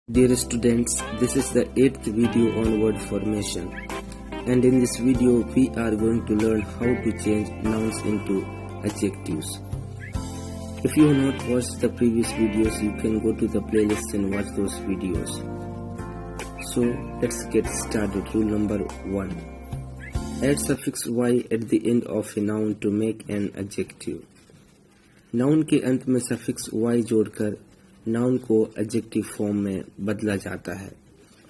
Dear students, this is the 8th video on word formation, and in this video we are going to learn how to change nouns into adjectives. If you have not watched the previous videos, you can go to the playlist and watch those videos. So let's get started. Rule number 1. Add suffix y at the end of a noun to make an adjective. Noun के अंत में suffix y जोड़कर noun को adjective form में बदला जाता है.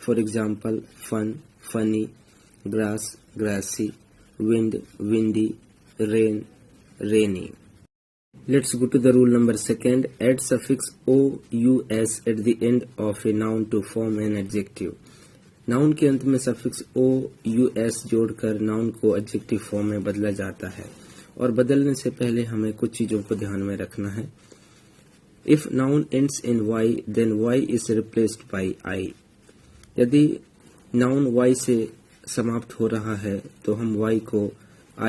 For example fun, funny, grass, grassy, wind, windy, rain, rainy. Let's go to the rule number 2. Add suffix ous at the end of a noun to form an adjective. Noun के अंत में suffix ous जोड़कर noun को adjective form में बदला जाता है, और बदलने से पहले हमें कुछ चीजों को ध्यान में रखना है. If noun ends in y, then y is replaced by I. यदि नाउन y से समाप्त हो रहा है तो हम y को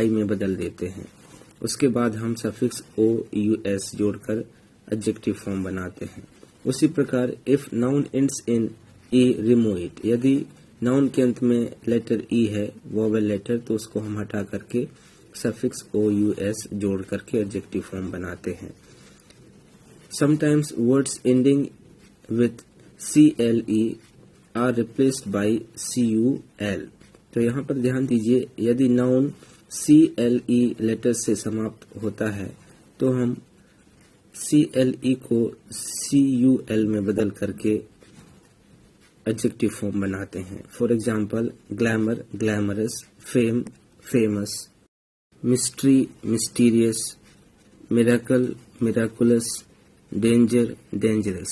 I में बदल देते हैं. उसके बाद हम सफिक्स ous जोड़कर एडजेक्टिव फॉर्म बनाते हैं. उसी प्रकार if noun ends in e, remove it. यदि नाउन के अंत में लेटर e है, वोवेल लेटर, तो उसको हम हटा करके सफिक्स ous जोड़ करके एडजेक्टिव फॉर्म बनाते हैं. Sometimes words ending with cle are replaced by cul. तो यहाँ पर ध्यान दीजिए, यदि नाउन cle लेटर से समाप्त होता है तो हम cle को cul में बदल करके एडजेक्टिव फॉर्म बनाते हैं. For example glamour, glamorous, fame, famous, mystery, mysterious, miracle, miraculous, danger, dangerous.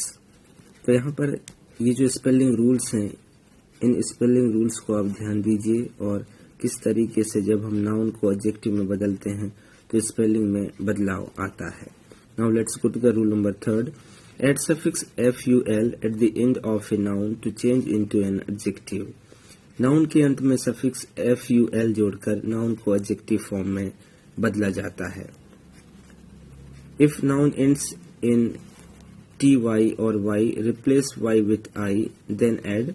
तो यहाँ पर ये जो स्पेलिंग रूल्स हैं, इन स्पेलिंग रूल्स को आप ध्यान दीजिए और किस तरीके से जब हम नाउन को एडजेक्टिव में बदलते हैं तो स्पेलिंग में बदलाव आता है. Now let's go to the rule number 3. Add suffix ful at the end of a noun to change into an adjective. Noun के अंत में सफिक्स ful जोड़कर नाउन को एडजेक्टिव फॉर्म में बदला जाता है. If noun ends in ty or y, replace y with I, then add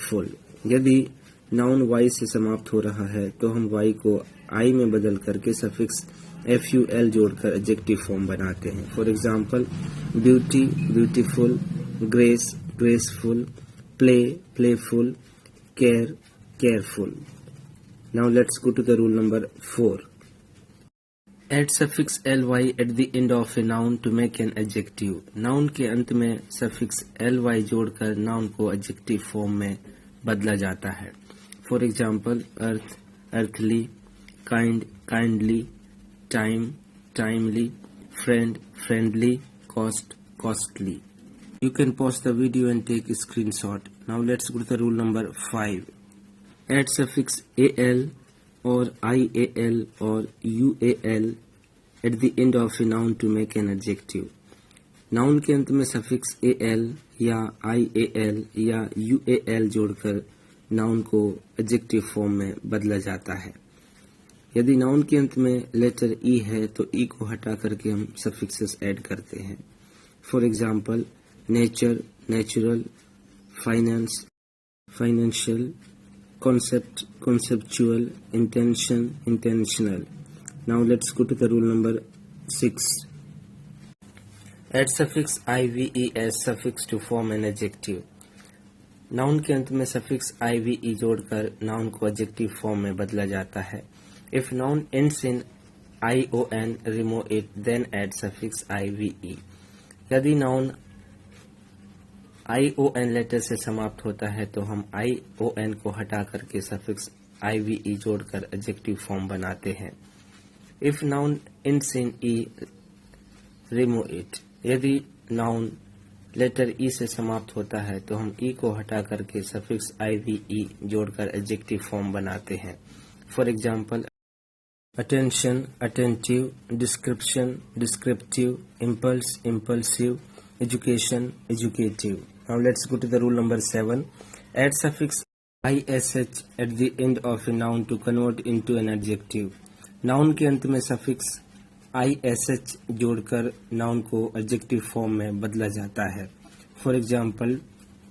full. यदि नाउन y से समाप्त हो रहा है तो हम y को I में बदल करके सफिक्स ful जोड़कर एडजेक्टिव फॉर्म बनाते हैं. For example beauty, beautiful, grace, graceful, play, playful, care, careful. Now let's go to the rule number 4. Add suffix ly at the end of a noun to make an adjective. Noun के अंत में suffix ly जोड़कर noun को adjective form में बदला जाता है. For example earth, earthly, kind, kindly, time, timely, friend, friendly, cost, costly. You can pause the video and take a screenshot. Now let's go to the rule number 5. Add suffix al or ial or ual at the end of a noun to make an adjective. Noun के अंत में suffix al या ial या ual जोड़कर noun को adjective form में बदला जाता है. यदि नाउन के अंत में लेटर e है तो e को हटा करके हम सफिक्सेस ऐड करते हैं. For example nature, natural, finance, financial, concept, conceptual, intention, intentional. Now let's go to the rule number 6. Add suffix ive as suffix to form an adjective. Noun के अंत में सफिक्स ive जोड़कर noun को adjective form में बदला जाता है. If noun ends in ion, remove it, then add suffix ive. यदि नाउन ion लेटर से समाप्त होता है तो हम ion को हटा करके सफिक्स ive जोड़कर एडजेक्टिव फॉर्म बनाते हैं. If noun ends in e, remove it. यदि नाउन लेटर e से समाप्त होता है तो हम e को हटा करके सफिक्स ive जोड़कर एडजेक्टिव फॉर्म बनाते हैं. For example attention, attentive, description, descriptive, impulse, impulsive, education, educative. Now let's go to the rule number 7. Add suffix ish at the end of a noun to convert into an adjective. Noun के अंत में suffix ish जोड़कर noun को adjective form में बदला जाता है. For example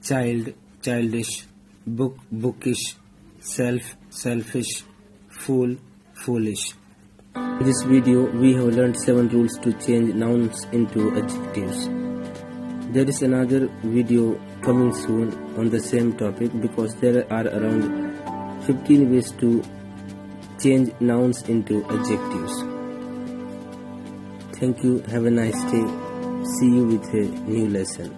child, childish, book, bookish, self, selfish, fool, foolish. In this video, we have learned 7 rules to change nouns into adjectives. There is another video coming soon on the same topic because there are around 15 ways to change nouns into adjectives. Thank you. Have a nice day. See you with a new lesson.